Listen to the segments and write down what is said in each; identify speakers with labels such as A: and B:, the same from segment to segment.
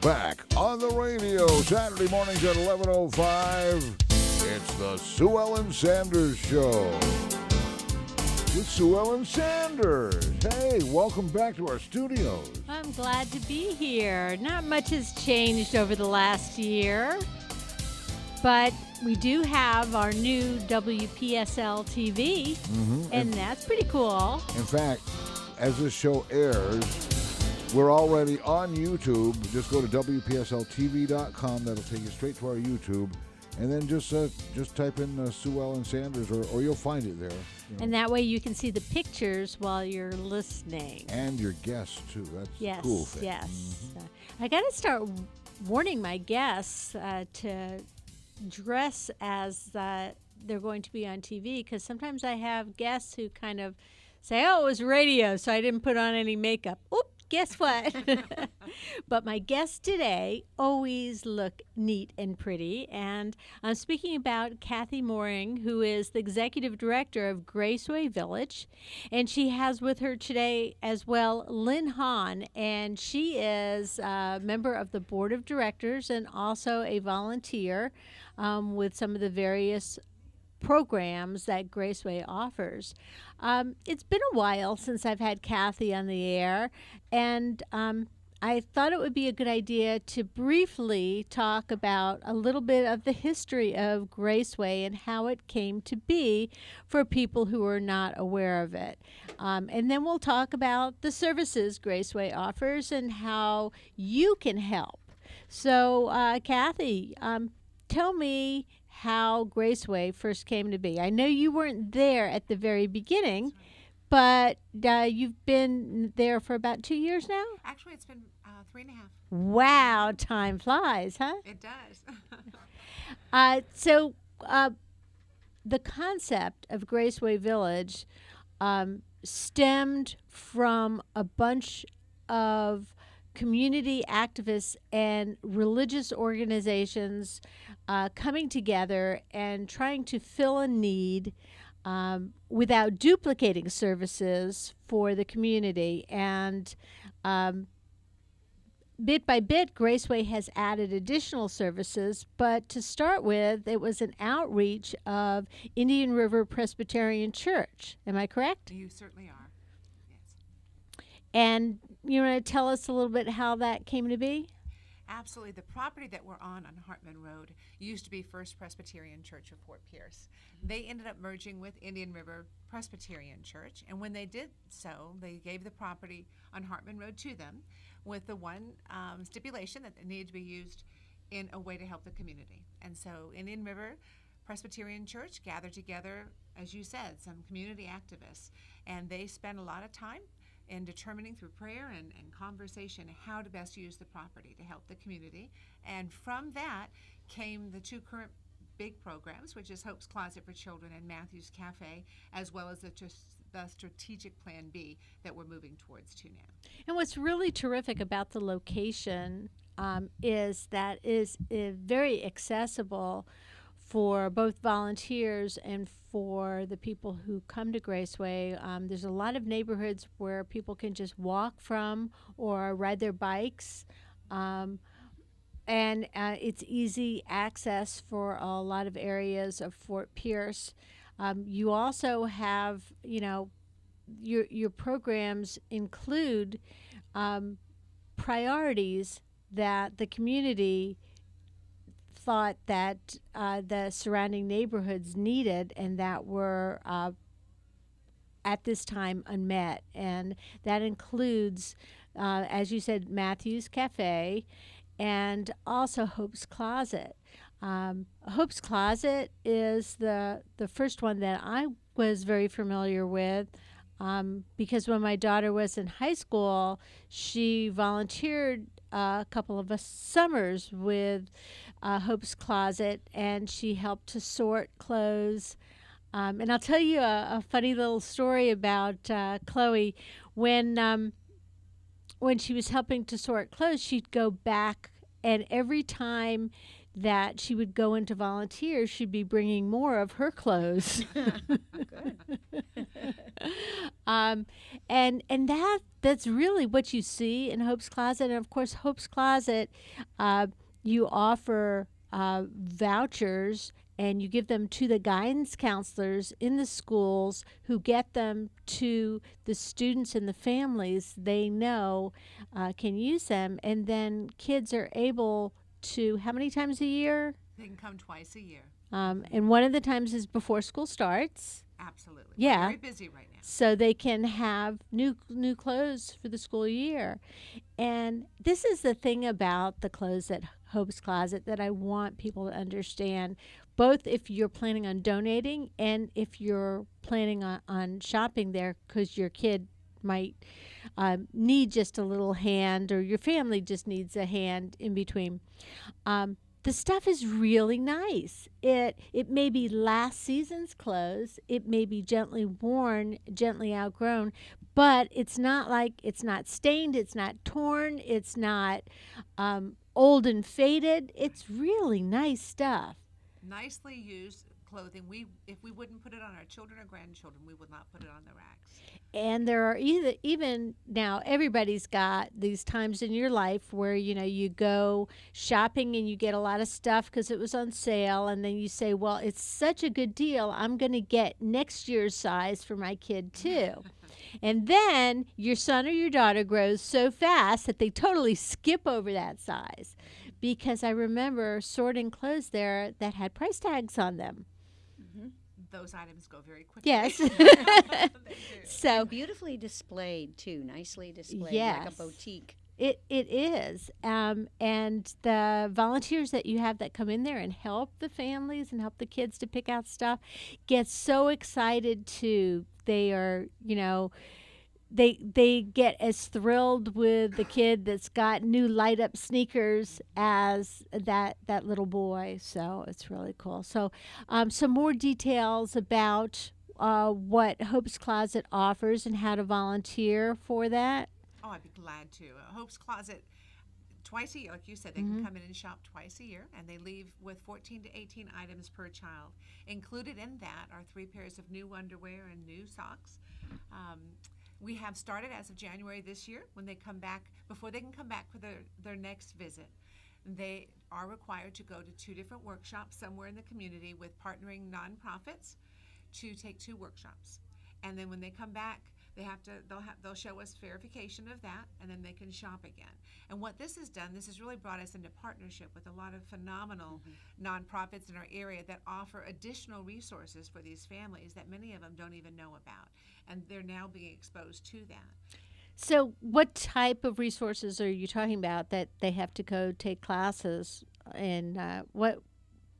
A: Back on the radio, Saturday mornings at 11:05. It's the Sue Ellen Sanders Show. With Sue Ellen Sanders. Hey, welcome back to our studios.
B: I'm glad to be here. Not much has changed over the last year, but we do have our new WPSL TV, and that's pretty cool.
A: In fact, as this show airs, we're already on YouTube. Just go to WPSLTV.com. That'll take you straight to our YouTube. And then just type in Sue Ellen Sanders, or you'll find it there. You know.
B: And that way you can see the pictures while you're listening.
A: And your guests, too. That's a cool thing.
B: Yes. I got to start warning my guests to dress as they're going to be on TV, because sometimes I have guests who kind of say, oh, it was radio, so I didn't put on any makeup. Oops. Guess what? But my guests today always look neat and pretty. And I'm speaking about Kathy Mooring, who is the executive director of Graceway Village. And she has with her today as well Lynne Kahn. And she is a member of the board of directors and also a volunteer with some of the various programs that Graceway offers. It's been a while since I've had Kathy on the air, and I thought it would be a good idea to briefly talk about a little bit of the history of Graceway and how it came to be for people who are not aware of it. And then we'll talk about the services Graceway offers and how you can help. So, Kathy, tell me how Graceway first came to be. I know you weren't there at the very beginning, but you've been there for about 2 years now?
C: Actually, it's been 3.5.
B: Wow, time flies, huh?
C: It does.
B: So the concept of Graceway Village stemmed from a bunch of community activists and religious organizations coming together and trying to fill a need without duplicating services for the community. And bit by bit, Graceway has added additional services, but to start with, it was an outreach of Indian River Presbyterian Church. Am I correct?
C: You certainly are, yes.
B: And you want to tell us a little bit how that came to be?
C: Absolutely. The property that we're on Hartman Road used to be First Presbyterian Church of Fort Pierce. They ended up merging with Indian River Presbyterian Church, and when they did so, they gave the property on Hartman Road to them with the one stipulation that it needed to be used in a way to help the community. And so Indian River Presbyterian Church gathered together, as you said, some community activists, and they spent a lot of time in determining through prayer and conversation how to best use the property to help the community. And from that came the two current big programs, which is Hope's Closet for Children and Matthew's Cafe, as well as the strategic plan B that we're moving towards to now.
B: And what's really terrific about the location is that is very accessible for both volunteers and for the people who come to Graceway. There's a lot of neighborhoods where people can just walk from or ride their bikes. And it's easy access for a lot of areas of Fort Pierce. You also have, your programs include priorities that the community thought that the surrounding neighborhoods needed and that were at this time unmet. And that includes, as you said, Matthew's Cafe and also Hope's Closet. Hope's Closet is the first one that I was very familiar with because when my daughter was in high school, she volunteered a couple of summers with Hope's Closet, and she helped to sort clothes. And I'll tell you a funny little story about Chloe. When she was helping to sort clothes, she'd go back, and every time that she would go into volunteer, she'd be bringing more of her clothes.
C: Good.
B: And that that's really what you see in Hope's Closet. And of course, Hope's Closet, you offer vouchers and you give them to the guidance counselors in the schools who get them to the students and the families they know can use them. And then kids are able to, how many times a year?
C: They can come twice a year.
B: And one of the times is before school starts.
C: Absolutely.
B: Yeah.
C: We're very busy right now.
B: So they can have new clothes for the school year. And this is the thing about the clothes at Hope's Closet that I want people to understand, both if you're planning on donating and if you're planning on shopping there because your kid might need just a little hand or your family just needs a hand in between. The stuff is really nice. It may be last season's clothes. It may be gently worn, gently outgrown, but it's not stained. It's not torn. It's not old and faded. It's really nice stuff.
C: Nicely used clothing. If we wouldn't put it on our children or grandchildren, we would not put it on the racks.
B: And there are even now, everybody's got these times in your life where, you go shopping and you get a lot of stuff because it was on sale. And then you say, well, it's such a good deal. I'm going to get next year's size for my kid too. And then your son or your daughter grows so fast that they totally skip over that size. Because I remember sorting clothes there that had price tags on them.
C: Those items go very quickly.
B: Yes. So
D: and beautifully displayed too, nicely displayed,
B: yes,
D: like a boutique.
B: It is. And the volunteers that you have that come in there and help the families and help the kids to pick out stuff get so excited too. They are, they get as thrilled with the kid that's got new light up sneakers as that little boy. So it's really cool. So some more details about what Hope's Closet offers and how to volunteer for that.
C: Oh, I'd be glad to. Hope's Closet, twice a year, like you said, they can come in and shop twice a year, and they leave with 14 to 18 items per child. Included in that are 3 pairs of new underwear and new socks. We have started as of January this year when they come back, before they can come back for their next visit. They are required to go to 2 different workshops somewhere in the community with partnering nonprofits to take 2 workshops. And then when they come back, they'll show us verification of that, and then they can shop again. And what this has done, this has really brought us into partnership with a lot of phenomenal nonprofits in our area that offer additional resources for these families that many of them don't even know about, and they're now being exposed to that.
B: So what type of resources are you talking about that they have to go take classes in?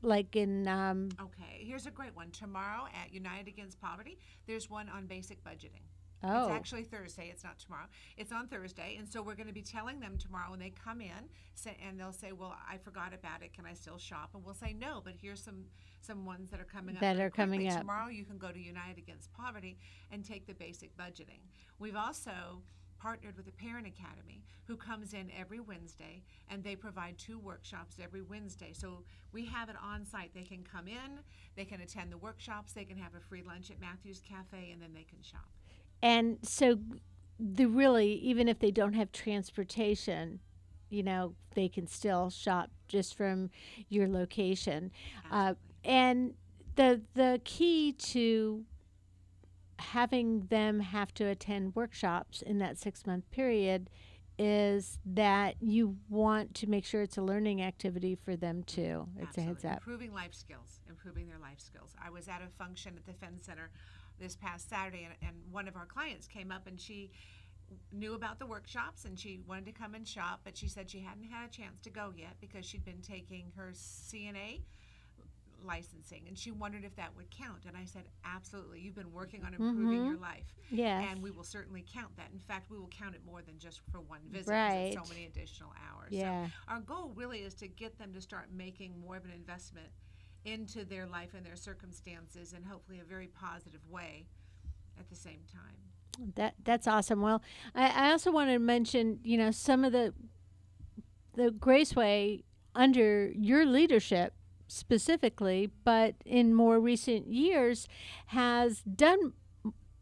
C: Okay, here's a great one. Tomorrow at United Against Poverty, there's one on basic budgeting.
B: Oh.
C: It's actually Thursday. It's not tomorrow. It's on Thursday. And so we're going to be telling them tomorrow when they come in, and they'll say, well, I forgot about it. Can I still shop? And we'll say, no, but here's some ones that are coming up.
B: Coming up.
C: Tomorrow you can go to United Against Poverty and take the basic budgeting. We've also partnered with the Parent Academy, who comes in every Wednesday, and they provide 2 workshops every Wednesday. So we have it on site. They can come in, they can attend the workshops, they can have a free lunch at Matthew's Cafe, and then they can shop.
B: And so even if they don't have transportation, they can still shop just from your location. And the key to having them have to attend workshops in that 6-month period is that you want to make sure it's a learning activity for them too. It's
C: Absolutely.
B: A heads up.
C: Improving their life skills. I was at a function at the Fenn Center this past Saturday, and one of our clients came up, and she knew about the workshops, and she wanted to come and shop, but she said she hadn't had a chance to go yet because she'd been taking her CNA licensing, and she wondered if that would count. And I said, absolutely. You've been working on improving your life.
B: Yes.
C: And we will certainly count that. In fact, we will count it more than just for one visit.
B: Right.
C: Because it's so many additional hours.
B: Yeah.
C: So our goal really is to get them to start making more of an investment into their life and their circumstances in hopefully a very positive way at the same time.
B: That's awesome. Well, I also want to mention, some of the Graceway under your leadership specifically, but in more recent years has done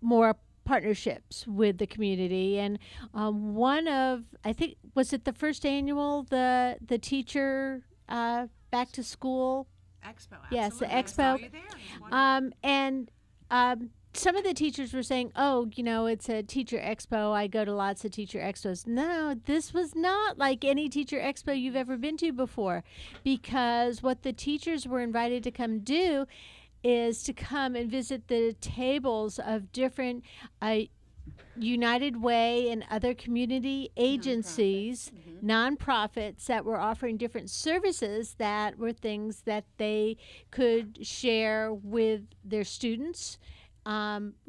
B: more partnerships with the community. And one of, I think, was it the first annual, the teacher back to school?
C: Expo.
B: Yes, the
C: absolutely. I saw
B: expo.
C: you there. It was wonderful.
B: And some of the teachers were saying, oh, it's a teacher expo. I go to lots of teacher expos. No, this was not like any teacher expo you've ever been to before, because what the teachers were invited to come do is to come and visit the tables of different United Way and other community agencies, nonprofits that were offering different services that were things that they could share with their students,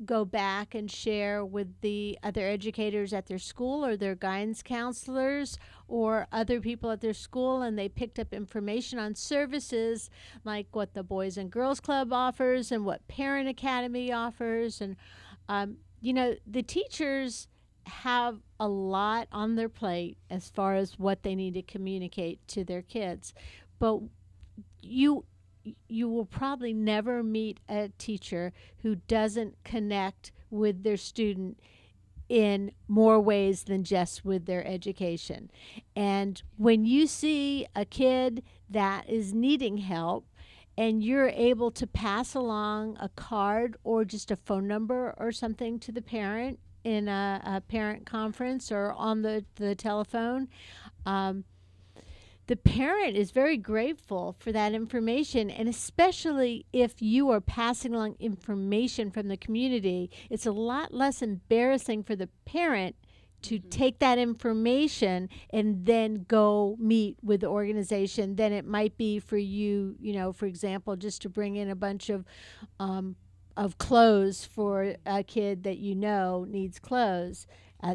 B: go back and share with the other educators at their school or their guidance counselors or other people at their school, and they picked up information on services like what the Boys and Girls Club offers and what Parent Academy offers. And the teachers have a lot on their plate as far as what they need to communicate to their kids. But you will probably never meet a teacher who doesn't connect with their student in more ways than just with their education. And when you see a kid that is needing help, and you're able to pass along a card or just a phone number or something to the parent in a parent conference or on the telephone, the parent is very grateful for that information. And especially if you are passing along information from the community, it's a lot less embarrassing for the parent to take that information and then go meet with the organization than it might be for you, for example, just to bring in a bunch of clothes for a kid that needs clothes.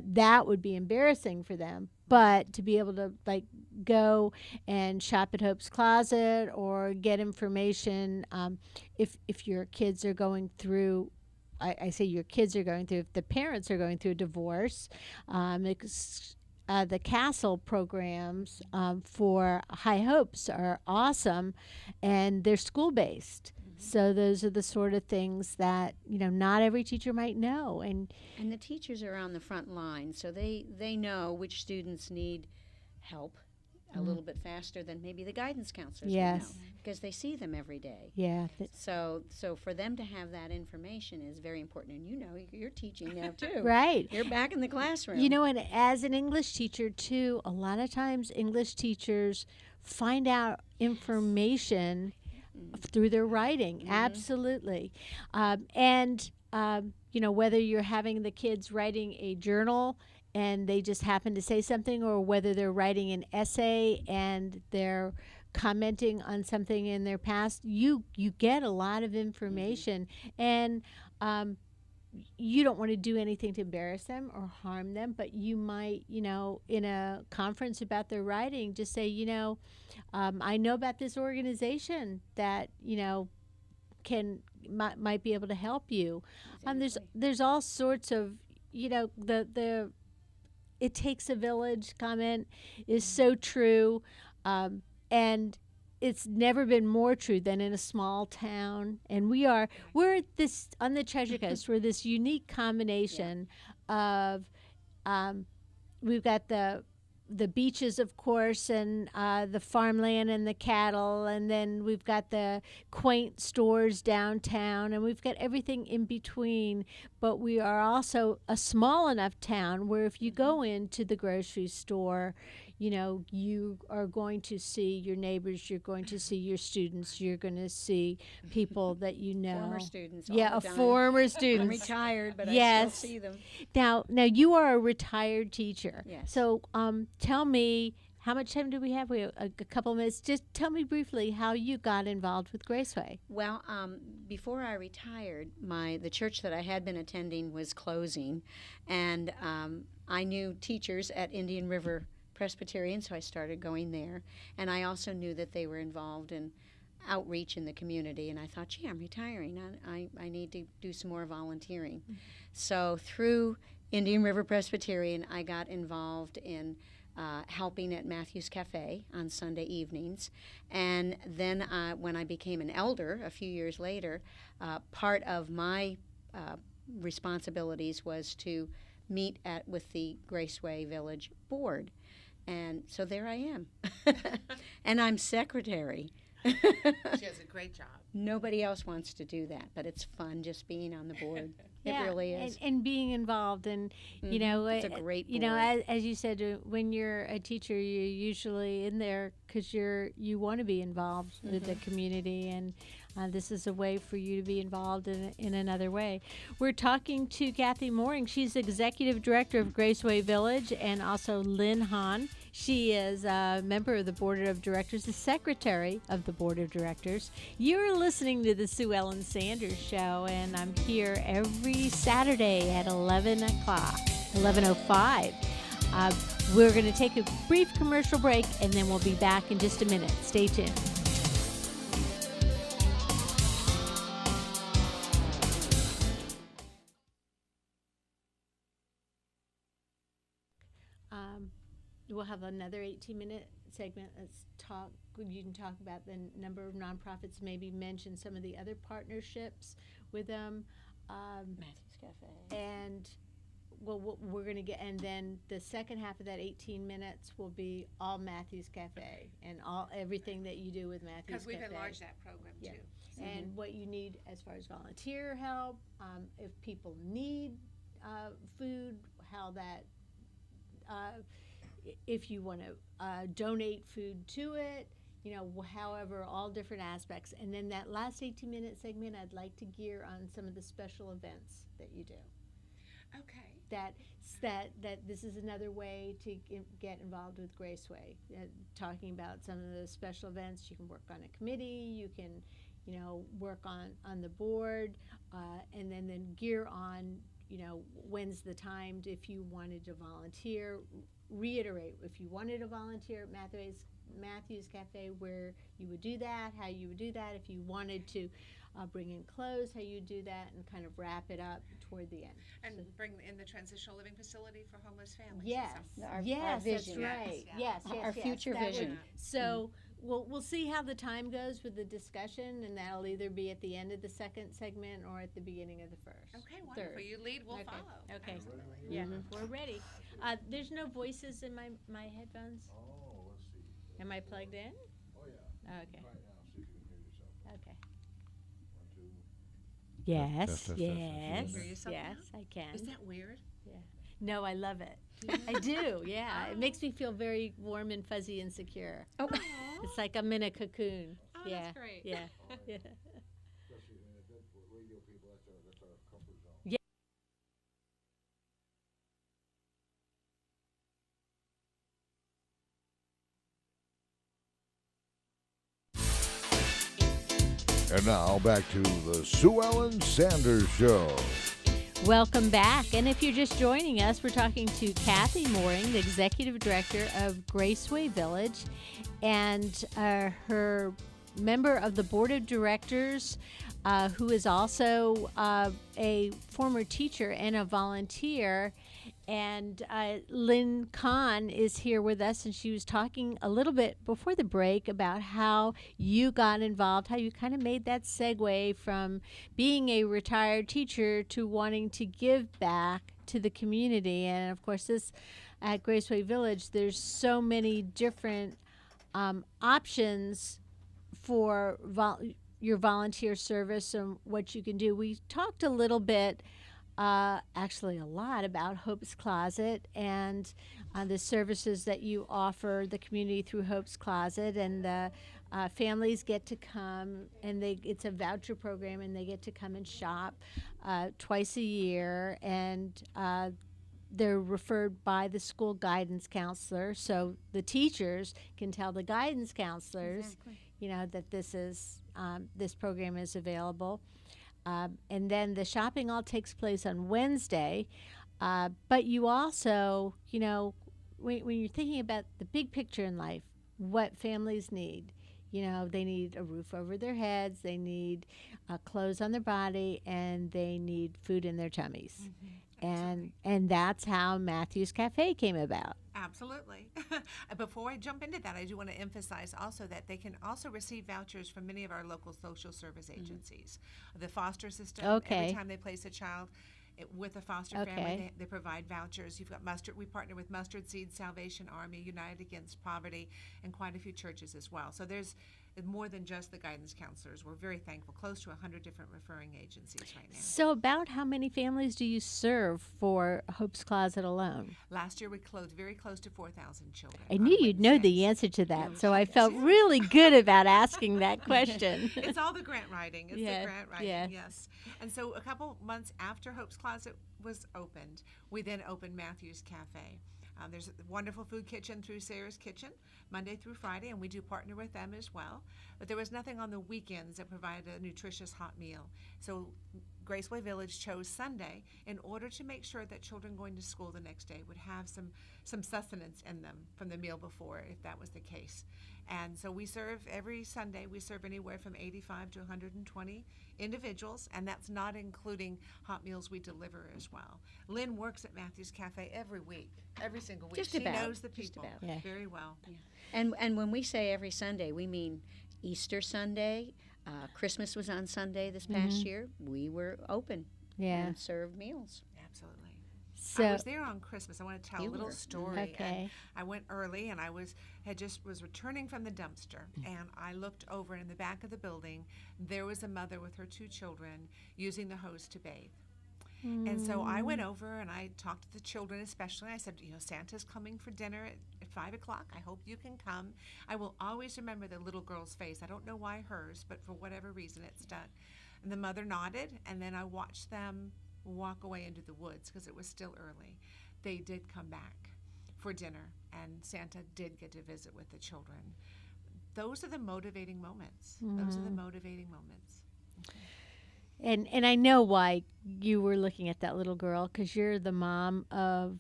B: That would be embarrassing for them. But to be able to go and shop at Hope's Closet or get information, if your kids are going through, I say your kids are going through, if the parents are going through a divorce, the Castle programs for High Hopes are awesome, and they're school-based. So those are the sort of things that, not every teacher might know. And
D: the teachers are on the front line, so they know which students need help a little bit faster than maybe the guidance counselors would know, because they see them every day.
B: Yeah.
D: So for them to have that information is very important. And you're teaching now too.
B: Right.
D: You're back in the classroom.
B: And as an English teacher too, a lot of times English teachers find out information through their writing. Absolutely. Whether you're having the kids writing a journal and they just happen to say something, or whether they're writing an essay and they're commenting on something in their past, you get a lot of information. And you don't want to do anything to embarrass them or harm them, but you might, in a conference about their writing, just say, I know about this organization that, might be able to help you.
D: Exactly.
B: There's all sorts of, the "it takes a village" comment is so true, and it's never been more true than in a small town. And we're this on the Treasure Coast. We're this unique combination of we've got the beaches, of course, and the farmland and the cattle, and then we've got the quaint stores downtown, and we've got everything in between. But we are also a small enough town where if you go into the grocery store, you are going to see your neighbors, you're going to see your students, you're going to see people that you know.
D: Former students.
B: Yeah,
D: all the time.
B: former students.
D: I'm retired, but
B: Yes.
D: I still see them.
B: Now you are a retired teacher.
D: Yes.
B: So tell me, how much time do we have? We have a couple minutes. Just tell me briefly how you got involved with Graceway.
D: Well, before I retired, the church that I had been attending was closing, and I knew teachers at Indian River Presbyterian, so I started going there. And I also knew that they were involved in outreach in the community, and I thought, gee, I'm retiring. I need to do some more volunteering. Mm-hmm. So through Indian River Presbyterian, I got involved in helping at Matthew's Cafe on Sunday evenings. And then when I became an elder a few years later, part of my responsibilities was to meet with the Graceway Village Board. And so there I am. And I'm secretary.
C: She has a great job.
D: Nobody else wants to do that, but it's fun just being on the board. It really is.
B: And being involved, and you know,
D: it's a great
B: you know,
D: board.
B: as you said, when you're a teacher, you're usually in there because you want to be involved with the community, and this is a way for you to be involved in another way. We're talking to Kathy Mooring. She's executive director of Graceway Village, and also Lynne Kahn. She is a member of the board of directors, the secretary of the board of directors. You're listening to the Sue Ellen Sanders Show, and I'm here every Saturday at 11 o'clock, 11:05. We're going to take a brief commercial break, and then we'll be back in just a minute. Stay tuned. We'll have another 18-minute segment. Let's talk. You can talk about the number of nonprofits, maybe mention some of the other partnerships with them.
D: Matthew's Cafe.
B: And we're going to get, and then the second half of that 18 minutes will be all Matthew's Cafe and everything that you do with Matthew's
C: Because we've
B: Cafe.
C: enlarged that program
B: Yeah.
C: too.
B: And what you need as far as volunteer help, if people need food, how that, if you want to donate food to it, you know, however, all different aspects. And then that last 18-minute segment, I'd like to gear on some of the special events that you do.
C: Okay.
B: That this is another way to get involved with Graceway. Talking about some of the special events, you can work on a committee, you can, you know, work on the board, and then gear on, you know, when's the time if you wanted to volunteer. Reiterate if you wanted to volunteer at Matthew's Cafe, where you would do that, how you would do that. If you wanted to bring in clothes, how you do that, and kind of wrap it up toward the end.
C: And bring in the transitional living facility for homeless families.
B: Yes,
D: Our
B: yes, that's
D: vision.
B: right.
C: Yes,
B: Yes,
D: Our future
B: that would-
D: vision.
B: So we'll see how the time goes with the discussion, and that'll either be at the end of the second segment or at the beginning of the first.
C: Okay, wonderful.
B: Third.
C: You lead, we'll
B: Okay,
C: follow.
B: okay.
C: Absolutely.
B: Yeah, we're ready. There's no voices in my headphones.
A: Oh, let's see.
B: Am I plugged in?
A: Oh, yeah.
B: Okay.
A: Try it now, see if you can hear yourself.
B: Okay.
A: 1, 2.
B: Yes,
A: Test, test, test, test.
B: yes,
C: Hear yourself
B: yes,
C: now?
B: I can.
C: Is that weird?
B: No, I love it. I do, yeah. It makes me feel very warm and fuzzy and secure.
D: Oh,
B: It's like I'm in a cocoon.
C: Oh,
B: yeah.
C: that's great.
B: Yeah. Yeah.
A: Especially for radio people, that's our comfort zone.
B: Yeah.
A: And now back to the Sue Ellen Sanders Show.
B: Welcome back. And if you're just joining us, we're talking to Kathy Mooring, the executive director of Graceway Village, and her member of the board of directors, who is also a former teacher and a volunteer. And Lynne Kahn is here with us, and she was talking a little bit before the break about how you got involved, how you kind of made that segue from being a retired teacher to wanting to give back to the community. And of course, this at Graceway Village, there's so many different options for your volunteer service and what you can do. We talked a little bit, actually a lot, about Hope's Closet and the services that you offer the community through Hope's Closet, and the families get to come, and it's a voucher program, and they get to come and shop twice a year, and they're referred by the school guidance counselor, so the teachers can tell the guidance counselors, you know, that this program is available. And then the shopping all takes place on Wednesday. But you also, you know, when you're thinking about the big picture in life, what families need, they need a roof over their heads, they need clothes on their body, and they need food in their tummies. And that's how Matthew's Cafe came about.
C: Absolutely. Before I jump into that, I do want to emphasize also that they can also receive vouchers from many of our local social service agencies. The foster system, every time they place a child with a foster family, they provide vouchers. You've got Mustard. We partner with Mustard Seed, Salvation Army, United Against Poverty, and quite a few churches as well. So there's more than just the guidance counselors. We're very thankful. Close to 100 different referring agencies right now.
B: So about how many families do you serve for Hope's Closet alone?
C: Last year we closed very close to 4,000 children.
B: I knew you'd know the answer to that, so I felt really good about asking that question.
C: It's all the grant writing. It's the grant writing, yes. And so a couple months after Hope's Closet was opened, we then opened Matthew's Cafe. There's a wonderful food kitchen through Sarah's Kitchen, Monday through Friday, and we do partner with them as well. But there was nothing on the weekends that provided a nutritious hot meal. So Graceway Village chose Sunday in order to make sure that children going to school the next day would have some sustenance in them from the meal before, if that was the case. And so we serve every Sunday, we serve anywhere from 85 to 120 individuals, and that's not including hot meals we deliver as well. Lynne works at Matthew's Cafe every week, every single week. She knows the people very well.
D: Yeah. And when we say every Sunday, we mean Easter Sunday. Christmas was on Sunday this past year. We were open and served meals.
C: Absolutely.
B: So,
C: I was there on Christmas. I want to tell a little story.
B: Okay.
C: I went early, and I was returning from the dumpster, and I looked over, and in the back of the building, there was a mother with her 2 children using the hose to bathe. And so I went over, and I talked to the children especially. I said, Santa's coming for dinner at 5 o'clock. I hope you can come. I will always remember the little girl's face. I don't know why hers, but for whatever reason it stuck. And the mother nodded, and then I watched them walk away into the woods because it was still early. They did come back for dinner, and Santa did get to visit with the children. Those are the motivating moments. Those are the motivating moments.
B: And I know why you were looking at that little girl, because you're the mom of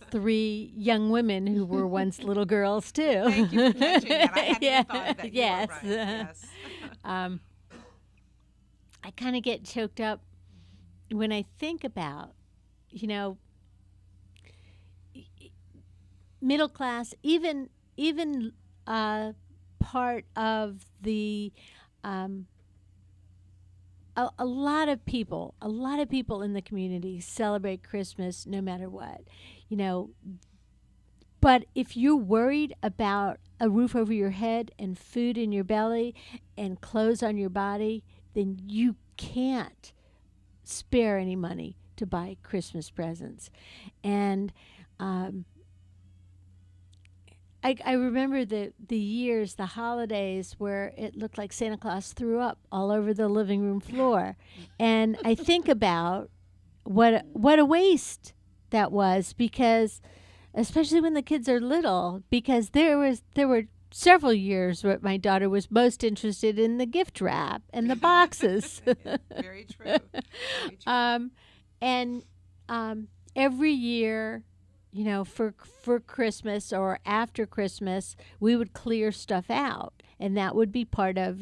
B: 3 young women who were once little girls too.
C: Thank you for catching that. I hadn't even thought of that.
B: Yes.
C: You were right. Yes.
B: I kind of get choked up when I think about, middle class, even part of the a lot of people in the community celebrate Christmas no matter what, but if you're worried about a roof over your head and food in your belly and clothes on your body, then you can't spare any money to buy Christmas presents. And I remember the years, the holidays, where it looked like Santa Claus threw up all over the living room floor. And I think about what a waste that was, because especially when the kids are little, because there were several years where my daughter was most interested in the gift wrap and the boxes.
C: Very true. Very true.
B: Every year, for Christmas or after Christmas, we would clear stuff out. And that would be part of,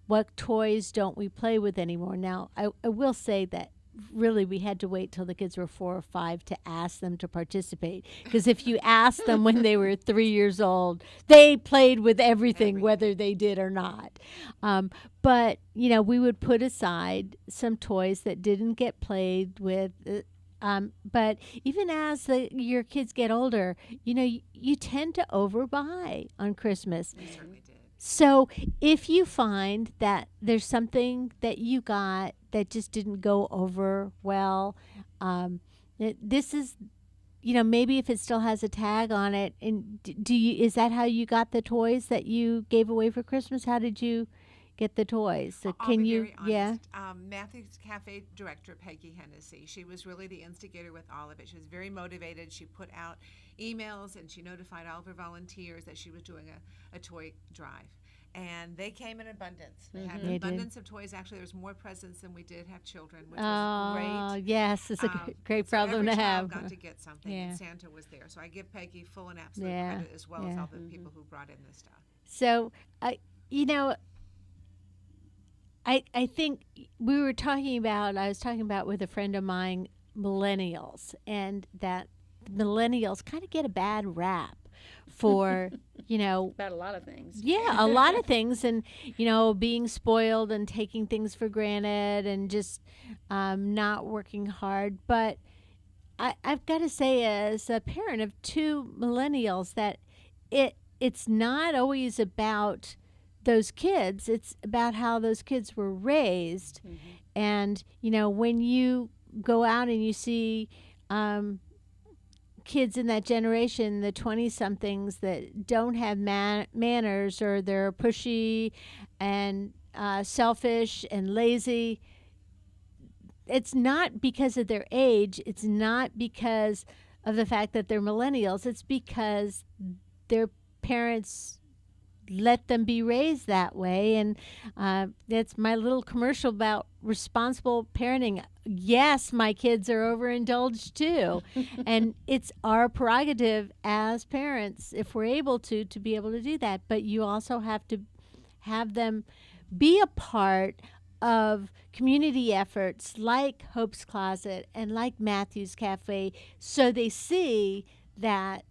B: what toys don't we play with anymore? Now, I will say that really we had to wait till the kids were 4 or 5 to ask them to participate, because if you asked them when they were 3 years old, they played with everything whether they did or not. But we would put aside some toys that didn't get played with, but even as your kids get older, you tend to overbuy on Christmas.
C: We certainly did.
B: So if you find that there's something that you got that just didn't go over well, this is, maybe if it still has a tag on it, and is that how you got the toys that you gave away for Christmas? How did you get the toys? So
C: I'll
B: can
C: be
B: you?
C: very honest.
B: Yeah.
C: Matthew's Cafe director, Peggy Hennessy, she was really the instigator with all of it. She was very motivated. She put out emails and she notified all of her volunteers that she was doing a toy drive. And they came in abundance. They had
B: They
C: an
B: did.
C: abundance of toys. Actually, there was more presents than we did have children, which
B: Oh,
C: was great.
B: yes, it's a great
C: So
B: problem
C: every
B: to
C: child
B: have.
C: got to get something,
B: Yeah.
C: and Santa was there. So I give Peggy full and absolute
B: Yeah,
C: credit, as well as
B: yeah.
C: all the people who brought in this stuff.
B: So, you know, I think I was talking about with a friend of mine, millennials, and that millennials kind of get a bad rap for,
D: About a lot of things.
B: yeah, a lot of things, and, being spoiled and taking things for granted and just not working hard. But I've got to say, as a parent of two millennials, that it's not always about those kids. It's about how those kids were raised. And, when you go out and you see kids in that generation, the 20-somethings that don't have manners, or they're pushy and selfish and lazy, it's not because of their age. It's not because of the fact that they're millennials. It's because their parents let them be raised that way. And that's my little commercial about responsible parenting. Yes, my kids are overindulged too. And it's our prerogative as parents, if we're able to be able to do that. But you also have to have them be a part of community efforts like Hope's Closet and like Matthew's Cafe, so they see that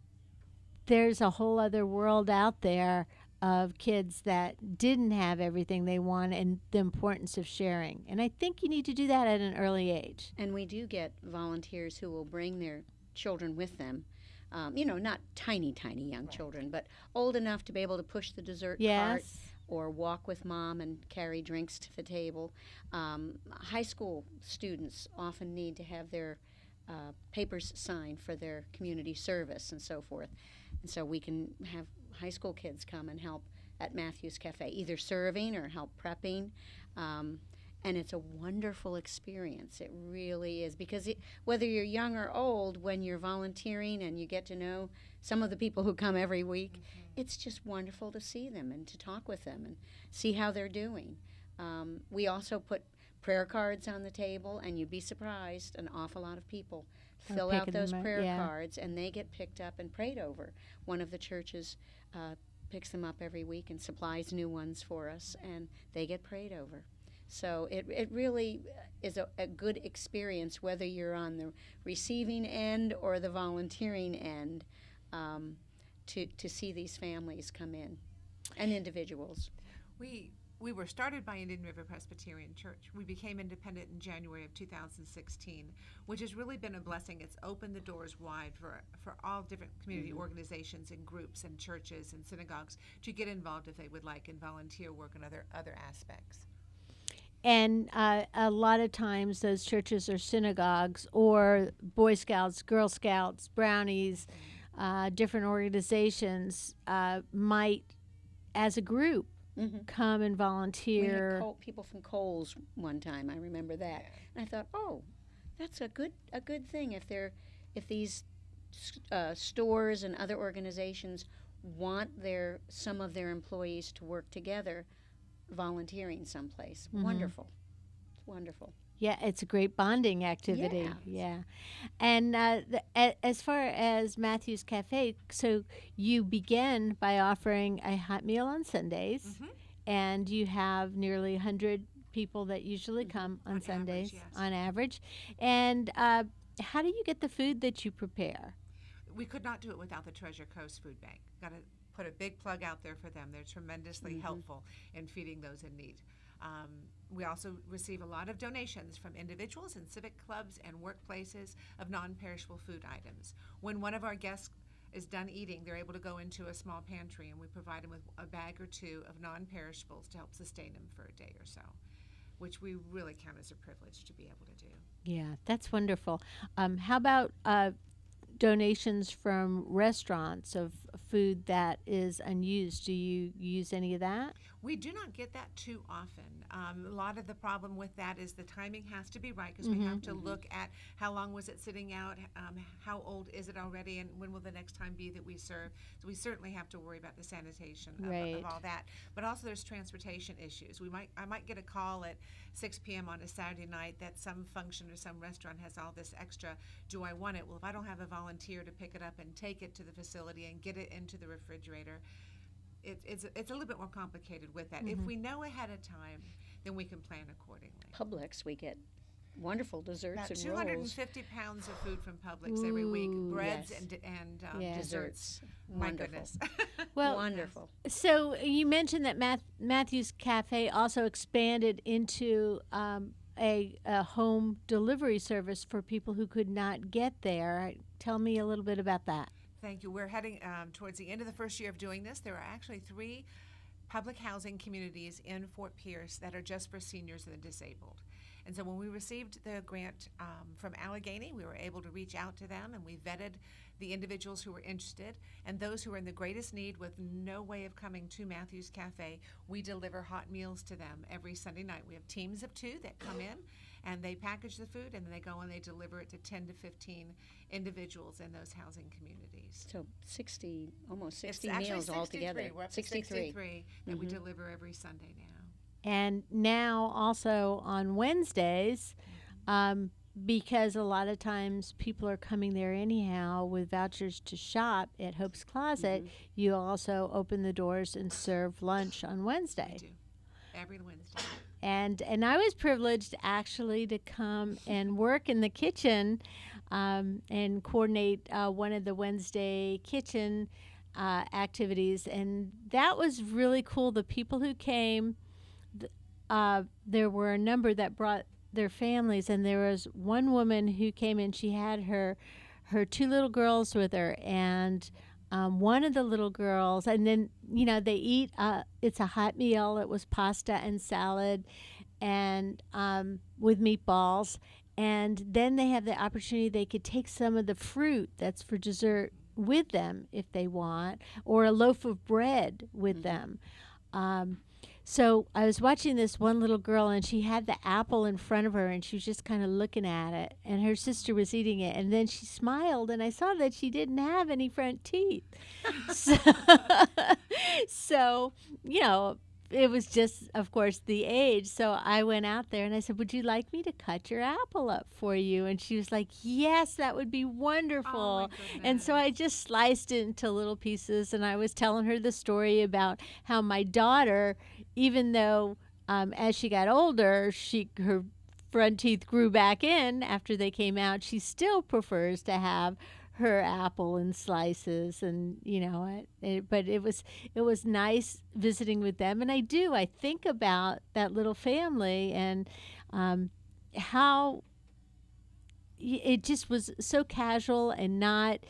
B: there's a whole other world out there of kids that didn't have everything they want, and the importance of sharing. And I think you need to do that at an early age.
D: And we do get volunteers who will bring their children with them. Not tiny young children, but old enough to be able to push the dessert cart
B: Yes.
D: or walk with mom and carry drinks to the table. High school students often need to have their papers signed for their community service and so forth. And so we can have high school kids come and help at Matthew's Cafe, either serving or help prepping. And it's a wonderful experience. It really is. Because whether you're young or old, when you're volunteering and you get to know some of the people who come every week, it's just wonderful to see them and to talk with them and see how they're doing. We also put prayer cards on the table, and you'd be surprised, an awful lot of people fill out
B: picking
D: those
B: them up,
D: prayer
B: yeah.
D: cards, and they get picked up and prayed over. One of the churches picks them up every week and supplies new ones for us, and they get prayed over. So it really is a good experience, whether you're on the receiving end or the volunteering end, to see these families come in, and individuals.
C: We were started by Indian River Presbyterian Church. We became independent in January of 2016, which has really been a blessing. It's opened the doors wide for all different community organizations and groups and churches and synagogues to get involved if they would like in volunteer work and other aspects.
B: And a lot of times those churches or synagogues or Boy Scouts, Girl Scouts, Brownies, different organizations might, as a group, come and
D: We
B: volunteer.
D: had people from Kohl's one time. I remember that, and I thought, oh, that's a good thing if these stores and other organizations want some of their employees to work together, volunteering someplace. Wonderful, it's wonderful.
B: Yeah, it's a great bonding activity.
D: Yeah.
B: Yeah. And as far as Matthew's Cafe, so you begin by offering a hot meal on Sundays, and you have nearly 100 people that usually come on Sundays,
C: average, yes.
B: on average. And how do you get the food that you prepare?
C: We could not do it without the Treasure Coast Food Bank. Got to put a big plug out there for them. They're tremendously helpful in feeding those in need. We also receive a lot of donations from individuals and civic clubs and workplaces of non-perishable food items. When one of our guests is done eating, they're able to go into a small pantry, and we provide them with a bag or two of non-perishables to help sustain them for a day or so, which we really count as a privilege to be able to do.
B: Yeah, that's wonderful. How about donations from restaurants of food that is unused? Do you use any of that?
C: We do not get that too often. A lot of the problem with that is the timing has to be right because we have to look at how long was it sitting out, how old is it already, and when will the next time be that we serve. So we certainly have to worry about the sanitation of all that. But also there's transportation issues. I might get a call at 6 p.m. on a Saturday night that some function or some restaurant has all this extra. Do I want it? Well, if I don't have a volunteer to pick it up and take it to the facility and get it into the refrigerator, it's a little bit more complicated with that. If we know ahead of time, then we can plan accordingly.
D: Publix, we get wonderful desserts
C: About
D: and
C: 250 pounds of food from Publix every week, breads
D: yes.
C: and
B: Yeah.
C: desserts. My
D: Wonderful.
C: goodness.
B: Well,
D: wonderful.
B: So you mentioned that Matthew's Cafe also expanded into a home delivery service for people who could not get there. Tell me a little bit about that.
C: Thank you. We're heading towards the end of the first year of doing this. There are actually 3 public housing communities in Fort Pierce that are just for seniors and the disabled. And so when we received the grant from Allegheny, we were able to reach out to them, and we vetted the individuals who were interested. And those who are in the greatest need with no way of coming to Matthew's Cafe, we deliver hot meals to them every Sunday night. We have teams of 2 that come in, and they package the food, and then they go and they deliver it to 10 to 15 individuals in those housing communities.
D: So almost 60
C: It's actually
D: meals
C: 63.
D: altogether.
C: We're up to 63 that we deliver every Sunday now.
B: And now also on Wednesdays, because a lot of times people are coming there anyhow with vouchers to shop at Hope's Closet, you also open the doors and serve lunch on Wednesday.
C: We do. Every Wednesday.
B: And I was privileged actually to come and work in the kitchen and coordinate one of the Wednesday kitchen activities. And that was really cool. The people who came, there were a number that brought their families, and there was one woman who came in. She had her 2 little girls with her, and one of the little girls, and then they eat. It's a hot meal. It was pasta and salad, and with meatballs, and then they have the opportunity. They could take some of the fruit that's for dessert with them if they want, or a loaf of bread with them. So I was watching this one little girl, and she had the apple in front of her, and she was just kind of looking at it, and her sister was eating it, and then she smiled, and I saw that she didn't have any front teeth. So, it was just, of course, the age. So I went out there and I said, "Would you like me to cut your apple up for you?" And she was like, "Yes, that would be wonderful." And so I just sliced it into little pieces, and I was telling her the story about how my daughter, even though as she got older, her front teeth grew back in after they came out, she still prefers to have her apple in slices, and but it was nice visiting with them. And I think about that little family and how it just was so casual and not,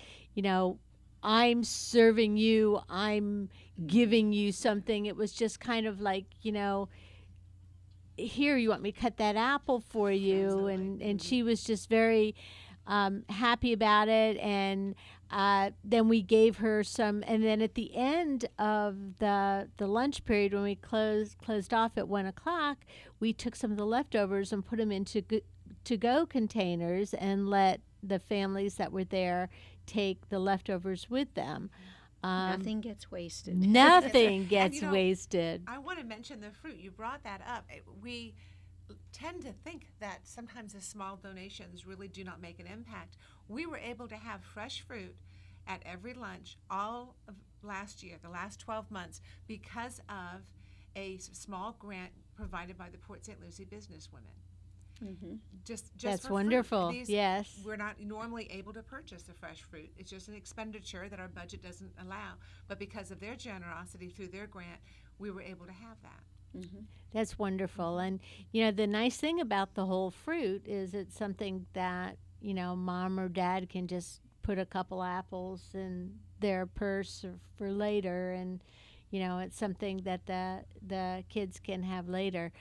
B: I'm serving you, I'm giving you something. It was just kind of like, here, you want me to cut that apple for you.
C: Absolutely.
B: And she was just very happy about it. And then we gave her some, and then at the end of the lunch period, when we closed off at 1:00, we took some of the leftovers and put them into to-go containers and let the families that were there take the leftovers with them.
D: Nothing gets wasted.
B: Nothing gets
C: And,
B: wasted.
C: I want to mention the fruit. You brought that up. We tend to think that sometimes the small donations really do not make an impact. We were able to have fresh fruit at every lunch all of last year, the last 12 months, because of a small grant provided by the Port St. Lucie businesswomen.
D: Mm-hmm.
C: Just
B: That's
C: for
B: wonderful.
C: Fruit.
B: Yes.
C: We're not normally able to purchase the fresh fruit. It's just an expenditure that our budget doesn't allow. But because of their generosity through their grant, we were able to have that.
D: Mm-hmm.
B: That's wonderful. And, the nice thing about the whole fruit is it's something that, mom or dad can just put a couple apples in their purse for later. And, it's something that the kids can have later.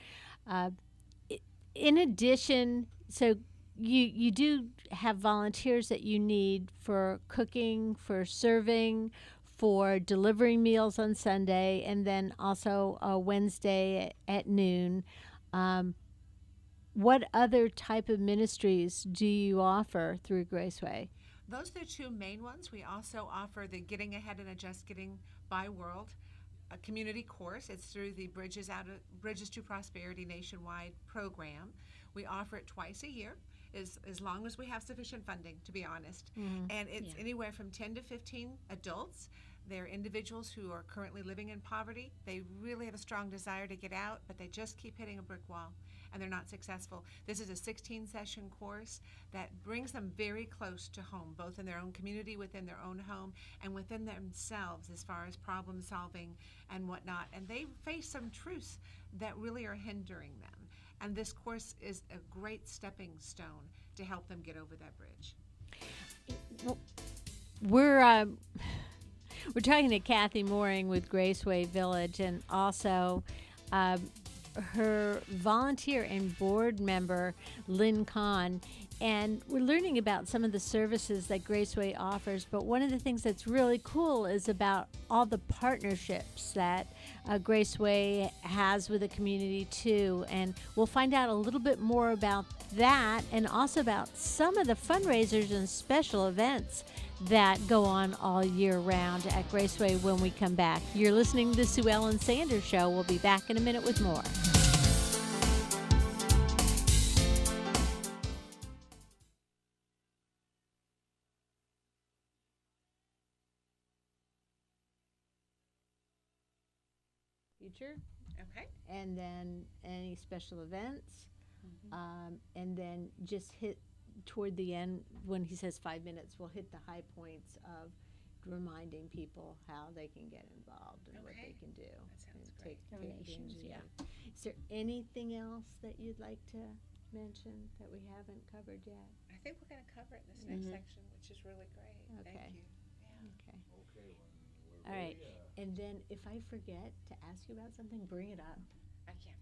B: In addition, so you do have volunteers that you need for cooking, for serving, for delivering meals on Sunday, and then also Wednesday at noon. What other type of ministries do you offer through Graceway?
C: Those are the two main ones. We also offer the Getting Ahead and Just Getting By World, a community course. It's through the Bridges to Prosperity nationwide program. We offer it twice a year, as long as we have sufficient funding, to be honest. And it's anywhere from 10 to 15 adults. They're individuals who are currently living in poverty. They really have a strong desire to get out, but they just keep hitting a brick wall, and they're not successful. This is a 16-session course that brings them very close to home, both in their own community, within their own home, and within themselves as far as problem solving and whatnot. And they face some truths that really are hindering them. And this course is a great stepping stone to help them get over that bridge.
B: We're talking to Kathy Mooring with Graceway Village, and also her volunteer and board member, Lynne Kahn. And we're learning about some of the services that Graceway offers, but one of the things that's really cool is about all the partnerships that Graceway has with the community too. And we'll find out a little bit more about that, and also about some of the fundraisers and special events that go on all year round at Graceway when we come back. You're listening to the Sue Ellen Sanders Show. We'll be back in a minute with more. Future,
C: Okay.
B: and then any special events, and then just hit toward the end when he says 5 minutes, we'll hit the high points of reminding people how they can get involved and what they can do.
C: That sounds
B: and
C: great.
B: take
D: Donations,
B: advantage of. Is there anything else that you'd like to mention that we haven't covered yet?
C: I think we're going to cover it in this next section, which is really great.
B: Okay.
C: Thank you. Yeah.
B: Okay. All right. And then if I forget to ask you about something, bring it up.
C: I can't.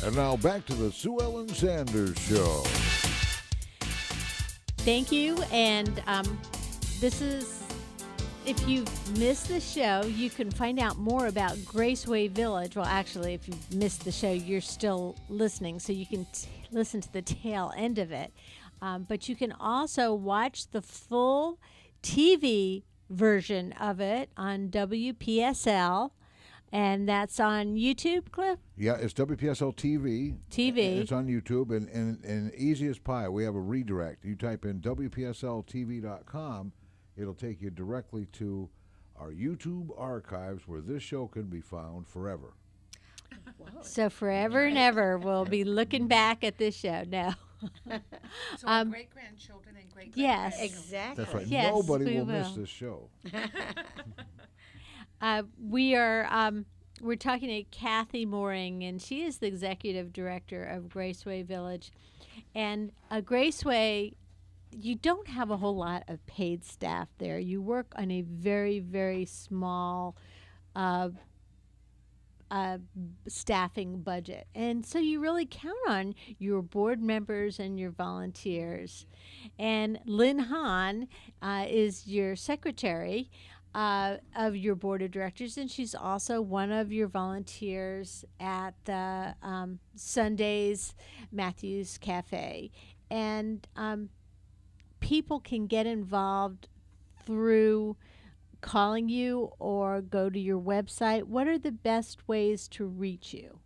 A: And now back to the Sue Ellen Sanders Show.
B: Thank you. And this is, if you've missed the show, you can find out more about Graceway Village. Well, actually, if you've missed the show, you're still listening, so you can listen to the tail end of it. But you can also watch the full TV version of it on WPSL. And that's on YouTube, Cliff?
A: Yeah, it's WPSL TV.
B: TV.
A: It's on YouTube, and easy as pie, we have a redirect. You type in WPSLTV.com, it'll take you directly to our YouTube archives where this show can be found forever.
B: So forever and ever, we'll be looking back at this show. No.
C: So our great-grandchildren and great-grandchildren.
B: Yes.
D: Exactly.
A: That's right.
B: Yes,
A: Nobody
B: we
A: will miss
B: will.
A: this show.
B: We're talking to Kathy Mooring, and she is the executive director of Graceway Village. And Graceway, you don't have a whole lot of paid staff there. You work on a very, very small staffing budget. And so you really count on your board members and your volunteers. And Lynne Kahn is your secretary of your board of directors, and she's also one of your volunteers at the Sundays Matthews Cafe. And people can get involved through calling you or go to your website. What are the best ways to reach you?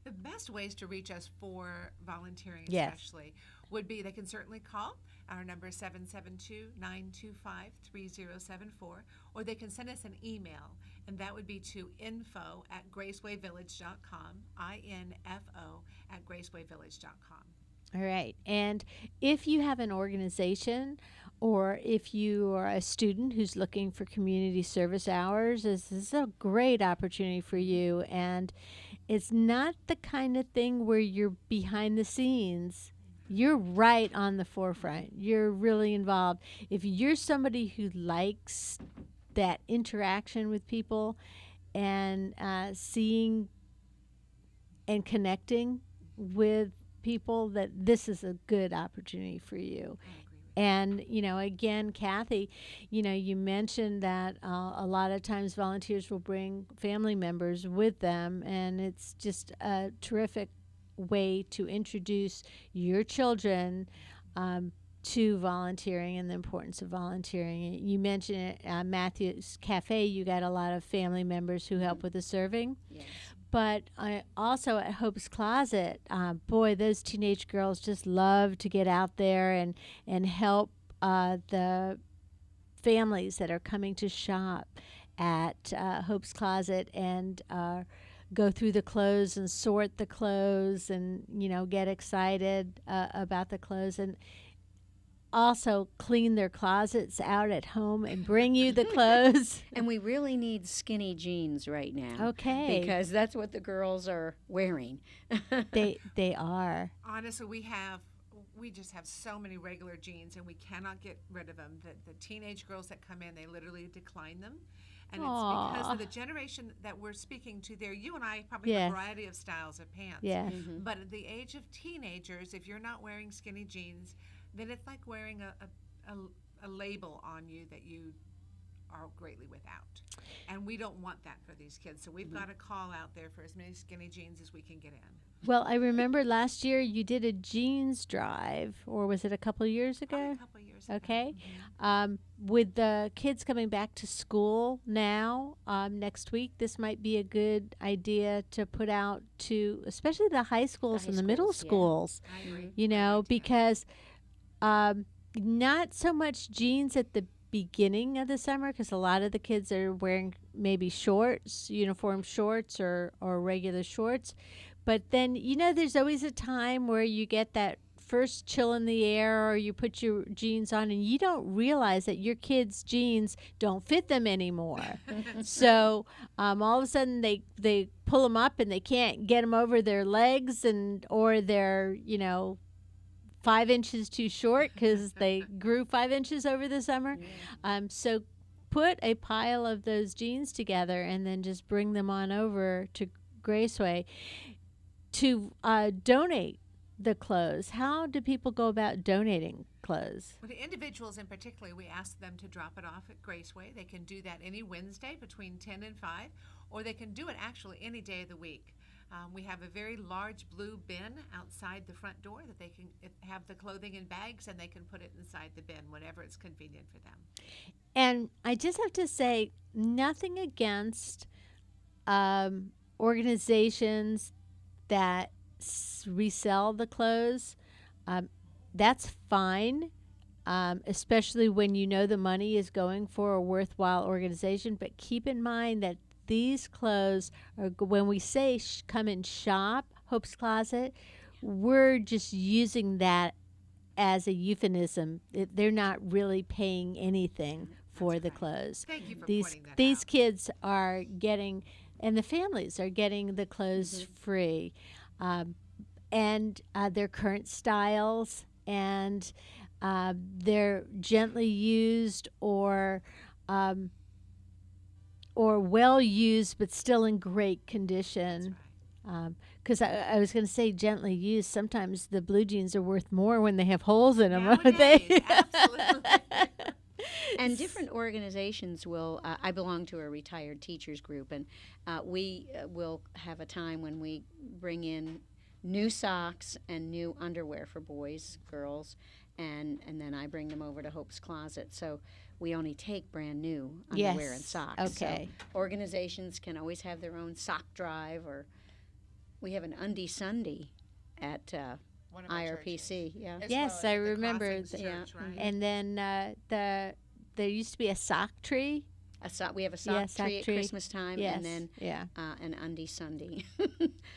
C: The best ways to reach us for volunteering,
B: Yes.
C: especially, would be they can certainly call. Our number is 772-925-3074, or they can send us an email, and that would be to info@gracewayvillage.com, info@gracewayvillage.com.
B: All right. And if you have an organization or if you are a student who's looking for community service hours, this is a great opportunity for you. And it's not the kind of thing where you're behind the scenes. You're right on the forefront. You're really involved. If you're somebody who likes that interaction with people and seeing and connecting with people, that this is a good opportunity for you. And, again, Kathy, you mentioned that a lot of times volunteers will bring family members with them, and it's just a terrific way to introduce your children to volunteering and the importance of volunteering. You mentioned at Matthew's Cafe, you got a lot of family members who help with the serving.
D: Yes.
B: But also at Hope's Closet, boy, those teenage girls just love to get out there and help the families that are coming to shop at Hope's Closet and go through the clothes and sort the clothes and, get excited about the clothes. And also clean their closets out at home and bring you the clothes.
D: And we really need skinny jeans right now.
B: Okay.
D: Because that's what the girls are wearing.
B: They are.
C: Honestly, we just have so many regular jeans, and we cannot get rid of them. The teenage girls that come in, they literally decline them. And it's because of the generation that we're speaking to there. You and I probably have a variety of styles of pants.
B: Yes.
D: Mm-hmm.
C: But at the age of teenagers, if you're not wearing skinny jeans, then it's like wearing a label on you that you are greatly without. And we don't want that for these kids. So we've got to call out there for as many skinny jeans as we can get in.
B: Well, I remember last year you did a jeans drive, or was it a couple of years ago?
C: Probably a couple of years ago.
B: Okay. With the kids coming back to school now, next week, this might be a good idea to put out to, especially the high schools and the middle schools,
C: I agree.
B: because not so much jeans at the beginning of the summer, because a lot of the kids are wearing maybe shorts, uniform shorts or regular shorts. But then, there's always a time where you get that first chill in the air, or you put your jeans on and you don't realize that your kids' jeans don't fit them anymore. So all of a sudden they pull them up and they can't get them over their legs, or they're 5 inches too short because they grew 5 inches over the summer. So put a pile of those jeans together and then just bring them on over to Graceway to donate the clothes. How do people go about donating clothes?
C: Well, to individuals in particular, we ask them to drop it off at Graceway. They can do that any Wednesday between 10 and 5, or they can do it actually any day of the week. We have a very large blue bin outside the front door that they can have the clothing in bags, and they can put it inside the bin whenever it's convenient for them.
B: And I just have to say, nothing against organizations that resell the clothes. That's fine, especially when the money is going for a worthwhile organization. But keep in mind that these clothes are, when we say come and shop Hope's Closet, we're just using that as a euphemism. They're not really paying anything for the clothes.
C: Thank you for
B: These
C: pointing that
B: these
C: out.
B: kids are getting, and the families are getting the clothes free, and their current styles, and they're gently used or well used but still in great condition. Because I was going to say gently used, sometimes the blue jeans are worth more when they have holes in them, aren't they?
C: Nowadays, absolutely.
D: And different organizations will, I belong to a retired teachers group, and we will have a time when we bring in new socks and new underwear for boys, girls, and then I bring them over to Hope's Closet. So we only take brand new underwear and socks.
B: Okay.
D: So organizations can always have their own sock drive, or we have an Undie Sunday at
C: One of our
D: IRPC.
C: churches.
D: Yeah.
C: As
B: Yes,
C: well
B: I
C: as the
B: remember
C: Crossings
B: that.
C: Church, right?
B: And then there used to be a sock tree.
D: We have a sock
B: sock
D: tree at
B: tree.
D: Christmas time,
B: Yes.
D: and then
B: Yeah.
D: an Undie Sunday.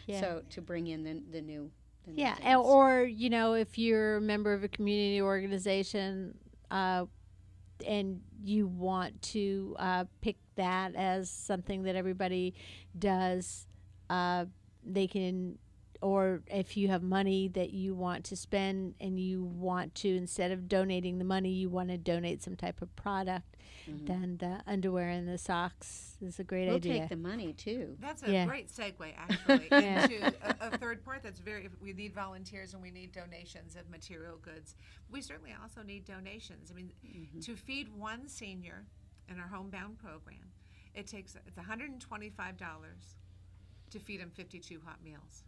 B: Yeah.
D: So to bring in the new than
B: Yeah,
D: things.
B: or if you're a member of a community organization, and you want to pick that as something that everybody does, they can, or if you have money that you want to spend and you want to, instead of donating the money, you want to donate some type of product, then the underwear and the socks is a great
D: We'll
B: idea.
D: take the money too.
C: That's a
B: Yeah.
C: great segue, actually,
B: Yeah.
C: into a third part that's very. We need volunteers and we need donations of material goods. We certainly also need donations. I mean, to feed one senior in our homebound program, it's $125 to feed them 52 hot meals.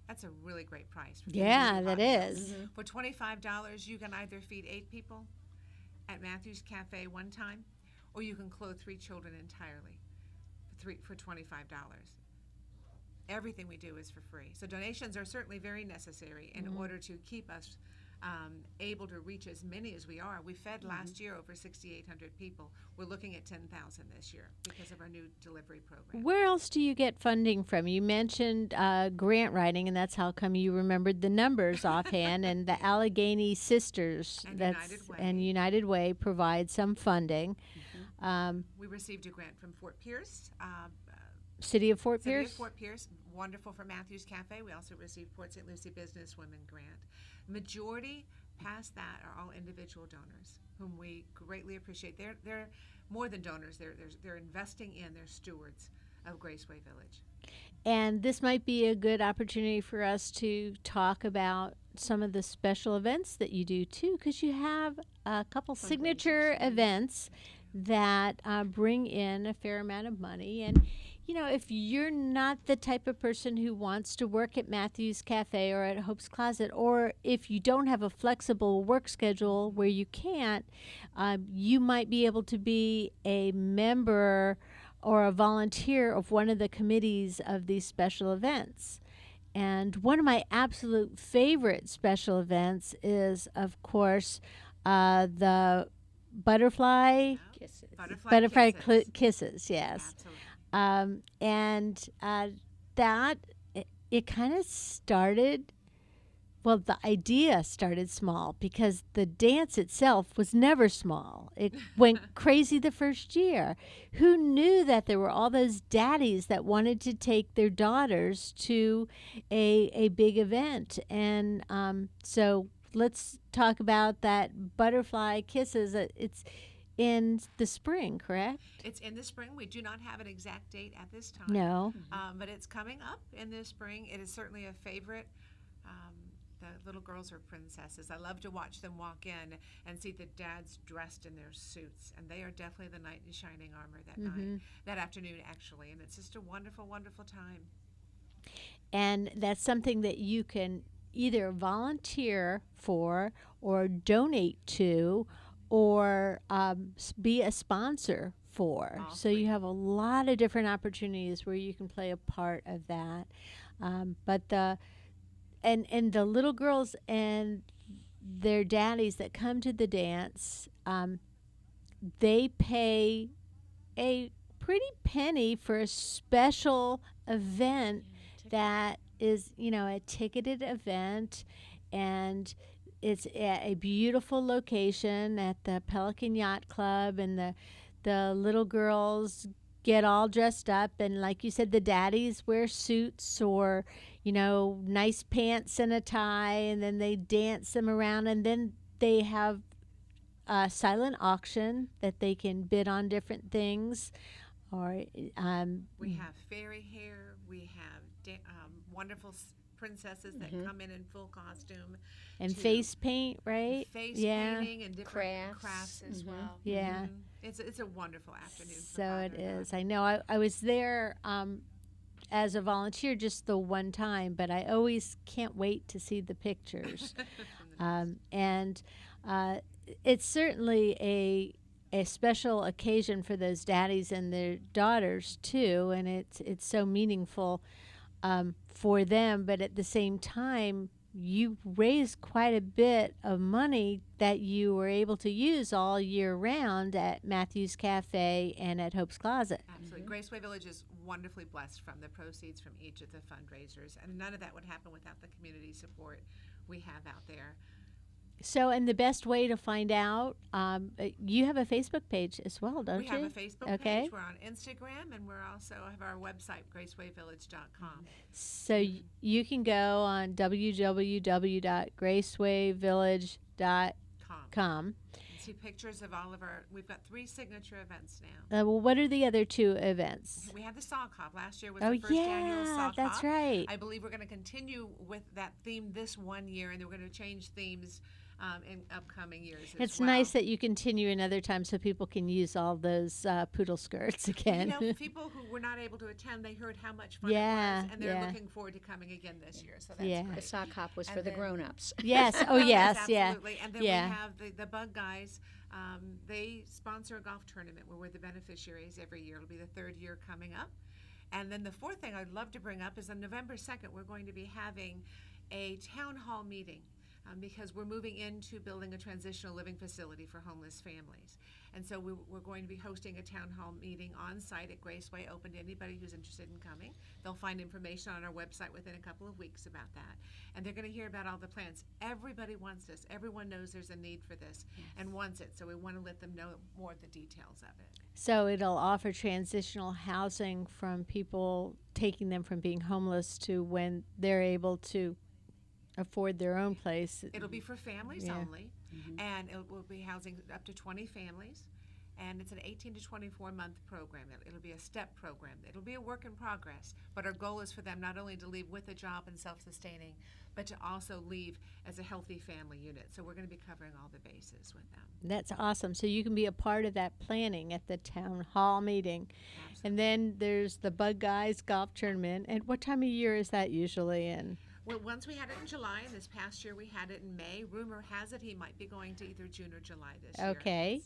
C: That's a really great price. For 52
B: Yeah,
C: hot
B: that
C: meals.
B: is.
C: For $25, you can either feed 8 people at Matthew's Cafe one time, or you can clothe 3 children entirely for $25. Everything we do is for free. So donations are certainly very necessary in order to keep us able to reach as many as we are. We fed last year over 6,800 people. We're looking at 10,000 this year because of our new delivery program.
B: Where else do you get funding from? You mentioned grant writing, and that's how come you remembered the numbers offhand. And the Allegheny Sisters
C: And United Way.
B: and United Way provide some funding.
C: We received a grant from Fort Pierce.
B: City of Fort
C: City
B: Pierce.
C: of Fort Pierce, wonderful for Matthew's Cafe. We also received Port St. Lucie Business Women Grant. Majority past that are all individual donors, whom we greatly appreciate. They're more than donors. They're investing in. They're stewards of Graceway Village.
B: And this might be a good opportunity for us to talk about some of the special events that you do too, because you have a couple signature events that bring in a fair amount of money. And if you're not the type of person who wants to work at Matthew's Cafe or at Hope's Closet, or if you don't have a flexible work schedule where you can't, you might be able to be a member or a volunteer of one of the committees of these special events. And one of my absolute favorite special events is, of course, the butterfly
D: Kisses.
B: butterfly
C: kisses.
B: kisses. Yes.
C: Absolutely.
B: And that it kind of started. Well, the idea started small because the dance itself was never small. It went crazy the first year. Who knew that there were all those daddies that wanted to take their daughters to a big event? And so let's talk about that butterfly kisses. It's in the spring, correct?
C: It's in the spring. We do not have an exact date at this time.
B: No.
C: But it's coming up in the spring. It is certainly a favorite. The little girls are princesses. I love to watch them walk in and see the dads dressed in their suits. And they are definitely the knight in shining armor that night, that afternoon, actually. And it's just a wonderful, wonderful time.
B: And that's something that you can either volunteer for or donate to or be a sponsor for.
C: All
B: So you have a lot of different opportunities where you can play a part of that. But the little girls and their daddies that come to the dance, they pay a pretty penny for a special event that is, a ticketed event, and it's a beautiful location at the Pelican Yacht Club, and the little girls get all dressed up, and like you said, the daddies wear suits or nice pants and a tie, and then they dance them around, and then they have a silent auction that they can bid on different things. Or
C: we have fairy hair. We have wonderful princesses that come in full costume.
B: and
C: to
B: face paint, right?
C: Face
B: Yeah.
C: painting and different
D: Crafts.
C: crafts as well.
B: Yeah.
C: It's a wonderful afternoon. for
B: So
C: father
B: it
C: and daughter.
B: is. I know. I was there as a volunteer just the one time, but I always can't wait to see the pictures. And it's certainly a special occasion for those daddies and their daughters too, and it's so meaningful for them. But at the same time, you raised quite a bit of money that you were able to use all year round at Matthew's Cafe and at Hope's Closet.
C: Absolutely. Graceway Village is wonderfully blessed from the proceeds from each of the fundraisers, and none of that would happen without the community support we have out there.
B: So, and the best way to find out, you have a Facebook page as well, don't you?
C: We have a Facebook
B: Okay.
C: page. We're on Instagram, and we're also have our website, gracewayvillage.com.
B: So you can go on www.gracewayvillage.com.
C: And see pictures of all of our. We've got 3 signature events now.
B: Well, what are the other 2 events?
C: We had the Sock Hop. Last year was
B: Oh,
C: the first annual
B: yeah,
C: Sock
B: that's
C: Hop.
B: right.
C: I believe we're going to continue with that theme this one year, and we're going to change themes in upcoming years as
B: It's
C: well.
B: nice that you continue another time so people can use all those poodle skirts again.
C: You know, people who were not able to attend, they heard how much fun
B: Yeah,
C: it was, and they're
B: yeah.
C: looking forward to coming again this year. So that's
B: Yeah.
C: great.
D: The sock hop was
C: And
D: for the
C: then-
D: grown-ups.
B: Yes. Oh, yes. Yeah.
C: Absolutely. And then
B: Yeah.
C: we have the Bug Guys. They sponsor a golf tournament where we're the beneficiaries every year. It'll be the 3rd year coming up. And then the 4th thing I'd love to bring up is on November 2nd, we're going to be having a town hall meeting. Because we're moving into building a transitional living facility for homeless families. And so we're going to be hosting a town hall meeting on site at Graceway, open to anybody who's interested in coming. They'll find information on our website within a couple of weeks about that. And they're going to hear about all the plans. Everybody wants this. Everyone knows there's a need for this and wants it. So we want to let them know more of the details of it.
B: So it'll offer transitional housing from people, taking them from being homeless to when they're able to afford their own place.
C: It'll be for families
B: Yeah.
C: only, and we'll be housing up to 20 families, and it's an 18 to 24-month program. It'll be a step program. It'll be a work in progress, but our goal is for them not only to leave with a job and self-sustaining, but to also leave as a healthy family unit. So we're going to be covering all the bases with them.
B: That's awesome. So you can be a part of that planning at the town hall meeting. And then there's the Bug Guys Golf Tournament. And what time of year is that usually in?
C: Well, once we had it in July, and this past year we had it in May. Rumor has it he might be going to either June or July this year.
B: Okay.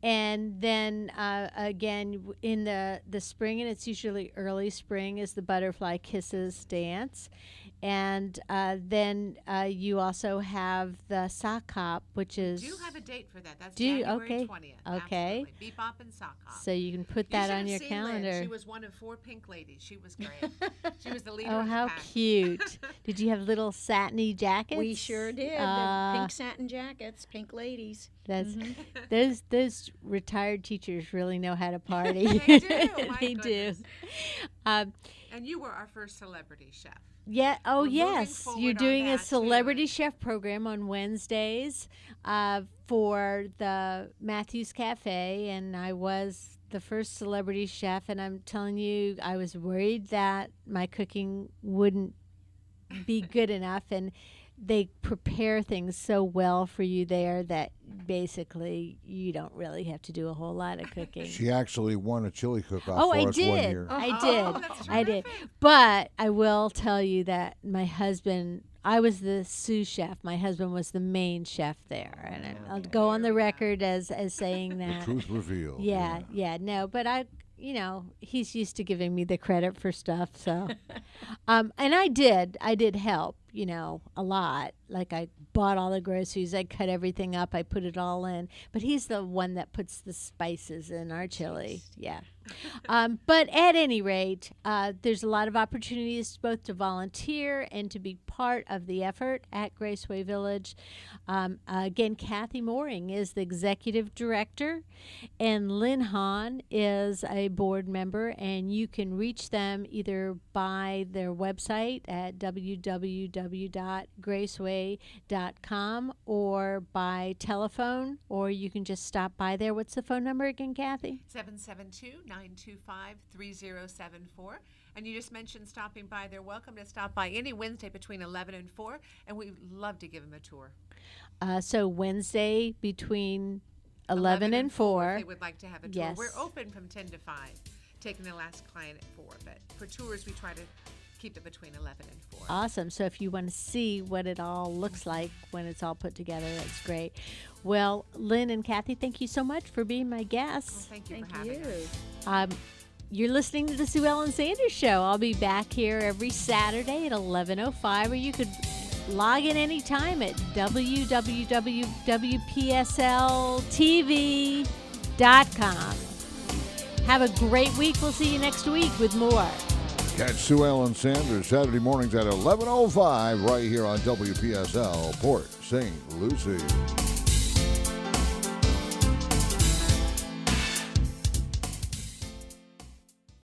B: And then again in the spring, and it's usually early spring, is the Butterfly Kisses dance. And then you also have the Sock Hop, which is...
C: Do you have a date for that? That's
B: Do you?
C: January
B: Okay.
C: 20th.
B: Okay.
C: Absolutely. Bebop and Sock Hop.
B: So you can put
C: You
B: that
C: should
B: on
C: have
B: your
C: seen
B: calendar.
C: Lynne. She was one of 4 pink ladies. She was great. She was the leader
B: Oh,
C: of the
B: how
C: pack.
B: cute. Did you have little satiny jackets?
D: We sure did.
B: Uh,
D: The pink satin jackets, pink ladies.
B: That's those retired teachers really know how to party.
C: They do. My
B: They do.
C: goodness.
B: Um,
C: And you were our first celebrity chef.
B: yeah. Oh,
C: We're moving
B: yes.
C: forward
B: You're
C: on
B: doing a
C: that, too.
B: celebrity chef program on Wednesdays for the Matthew's Cafe, and I was the first celebrity chef. And I'm telling you, I was worried that my cooking wouldn't be good enough, and they prepare things so well for you there that basically you don't really have to do a whole lot of cooking.
A: She actually won a chili cook-off
B: Oh,
A: for
B: I
A: us one
B: did.
A: year.
B: I
C: Oh,
B: did.
C: that's
B: I did.
C: terrific.
B: But I will tell you that my husband, I was the sous chef. My husband was the main chef there. And I'll go on the record as saying
A: The
B: that.
A: truth revealed.
B: Yeah, no, but he's used to giving me the credit for stuff, so. And I did help, a lot. Like I bought all the groceries, I cut everything up, I put it all in. But he's the one that puts the spices in our chili. Yeah. But at any rate, there's a lot of opportunities both to volunteer and to be part of the effort at Graceway Village. Again, Kathy Mooring is the executive director, and Lynne Kahn is a board member, and you can reach them either by their website at www.graceway.com or by telephone, or you can just stop by there. What's the phone number again, Kathy?
C: 772-925-3074. And you just mentioned stopping by. They're welcome to stop by any Wednesday between 11 and 4, and we'd love to give them a tour.
B: So Wednesday between 11 and 4.
C: If they would like to have a tour.
B: Yes.
C: We're open from 10 to 5, taking the last client at 4. But for tours, we try to keep it between 11 and 4.
B: Awesome. So if you want to see what it all looks like when it's all put together, that's great. Well, Lynne and Kathy, thank you so much for being my guests.
C: Thank you for
D: Thank
C: having
D: you.
C: us.
B: You're listening to the Sue Ellen Sanders Show. I'll be back here every Saturday at 11:05, or you could log in anytime at www.wpsltv.com. Have a great week. We'll see you next week with more.
A: Catch Sue Ellen Sanders Saturday mornings at 11:05 right here on WPSL Port St. Lucie.